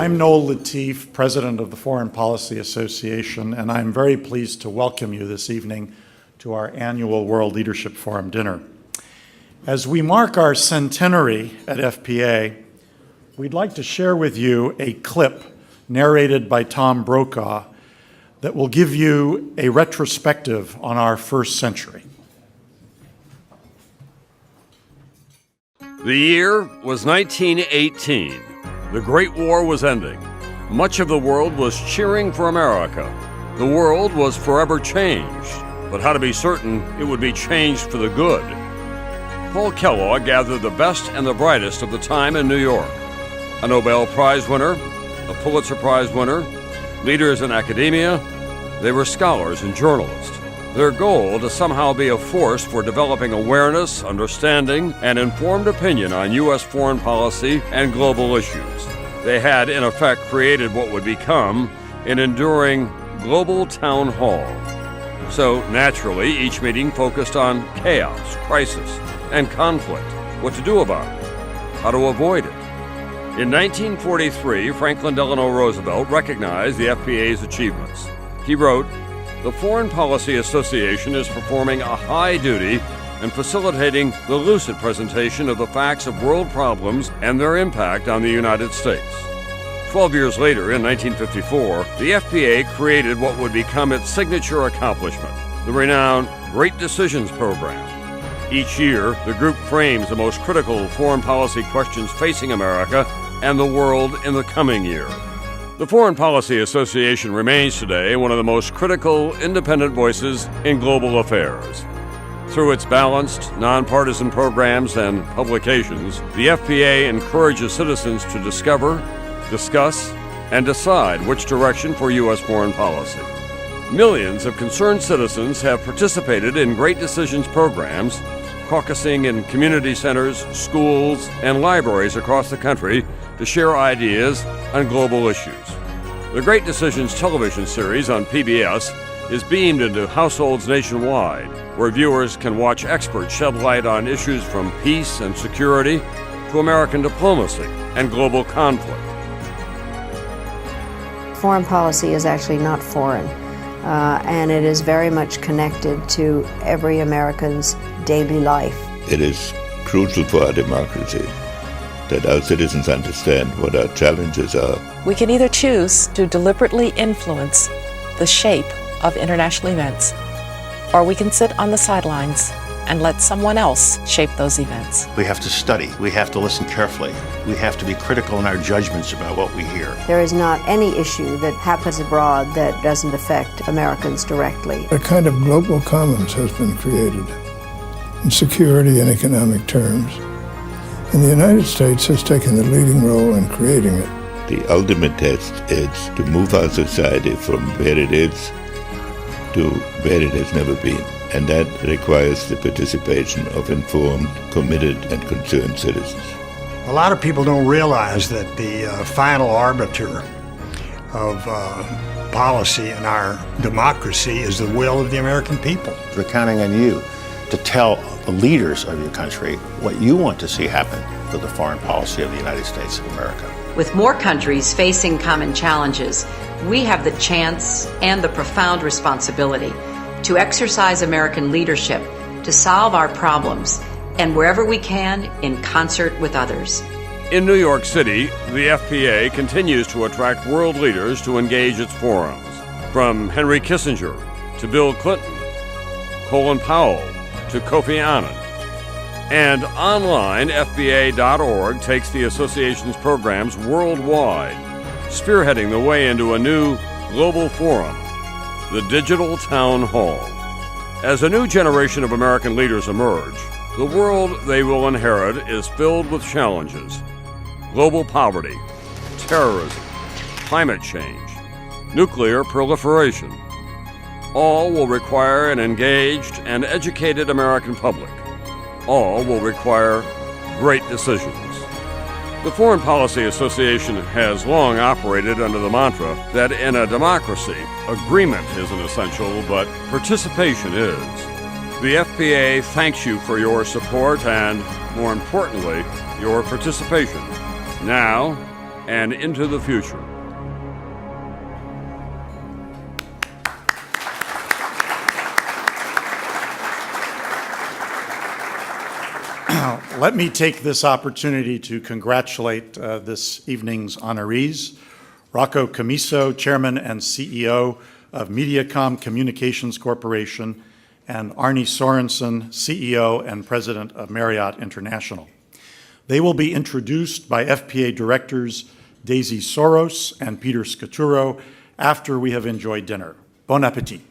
I'm Noel Lateef, President of the Foreign Policy Association, and I'm very pleased to welcome you this evening to our annual World Leadership Forum dinner. As we mark our centenary at FPA, we'd like to share with you a clip narrated by Tom Brokaw that will give you a retrospective on our first century. The year was 1918. The Great War was ending. Much of the world was cheering for America. The world was forever changed, but how to be certain it would be changed for the good? Paul Kellogg gathered the best and the brightest of the time in New York. A Nobel Prize winner, a Pulitzer Prize winner, leaders in academia, they were scholars and journalists. Their goal to somehow be a force for developing awareness, understanding, and informed opinion on U.S. foreign policy and global issues. They had, in effect, created what would become an enduring global town hall. So, naturally, each meeting focused on chaos, crisis, and conflict, what to do about it, how to avoid it. In 1943, Franklin Delano Roosevelt recognized the FPA's achievements. He wrote, "The Foreign Policy Association is performing a high duty and facilitating the lucid presentation of the facts of world problems and their impact on the United States." 12 years later, in 1954, the FPA created what would become its signature accomplishment, the renowned Great Decisions Program. Each year, the group frames the most critical foreign policy questions facing America and the world in the coming year. The Foreign Policy Association remains today one of the most critical, independent voices in global affairs. Through its balanced, nonpartisan programs and publications, the FPA encourages citizens to discover, discuss, and decide which direction for U.S. foreign policy. Millions of concerned citizens have participated in Great Decisions programs, caucusing in community centers, schools, and libraries across the country to share ideas on global issues. The Great Decisions television series on PBS is beamed into households nationwide, where viewers can watch experts shed light on issues from peace and security to American diplomacy and global conflict. Foreign policy is actually not foreign, and it is very much connected to every American's daily life. It is crucial for our democracy that our citizens understand what our challenges are. We can either choose to deliberately influence the shape of international events, or we can sit on the sidelines and let someone else shape those events. We have to study. We have to listen carefully. We have to be critical in our judgments about what we hear. There is not any issue that happens abroad that doesn't affect Americans directly. A kind of global commons has been created in security and economic terms. And the United States has taken the leading role in creating it. The ultimate test is to move our society from where it is to where it has never been. And that requires the participation of informed, committed, and concerned citizens. A lot of people don't realize that the final arbiter of policy in our democracy is the will of the American people. We're counting on you to tell the leaders of your country what you want to see happen for the foreign policy of the United States of America. With more countries facing common challenges, we have the chance and the profound responsibility to exercise American leadership to solve our problems, and wherever we can, in concert with others. In New York City, the FPA continues to attract world leaders to engage its forums, from Henry Kissinger to Bill Clinton, Colin Powell to Kofi Annan. And online, FBA.org takes the association's programs worldwide, spearheading the way into a new global forum, the Digital Town Hall. As a new generation of American leaders emerge, the world they will inherit is filled with challenges: global poverty, terrorism, climate change, nuclear proliferation. All will require an engaged and educated American public. All will require great decisions. The Foreign Policy Association has long operated under the mantra that in a democracy, agreement isn't essential, but participation is. The FPA thanks you for your support and, more importantly, your participation. Now, and into the future. Let me take this opportunity to congratulate this evening's honorees. Rocco Camiso, Chairman and CEO of Mediacom Communications Corporation, and Arnie Sorensen, CEO and President of Marriott International. They will be introduced by FPA Directors Daisy Soros and Peter Scaturo after we have enjoyed dinner. Bon appetit.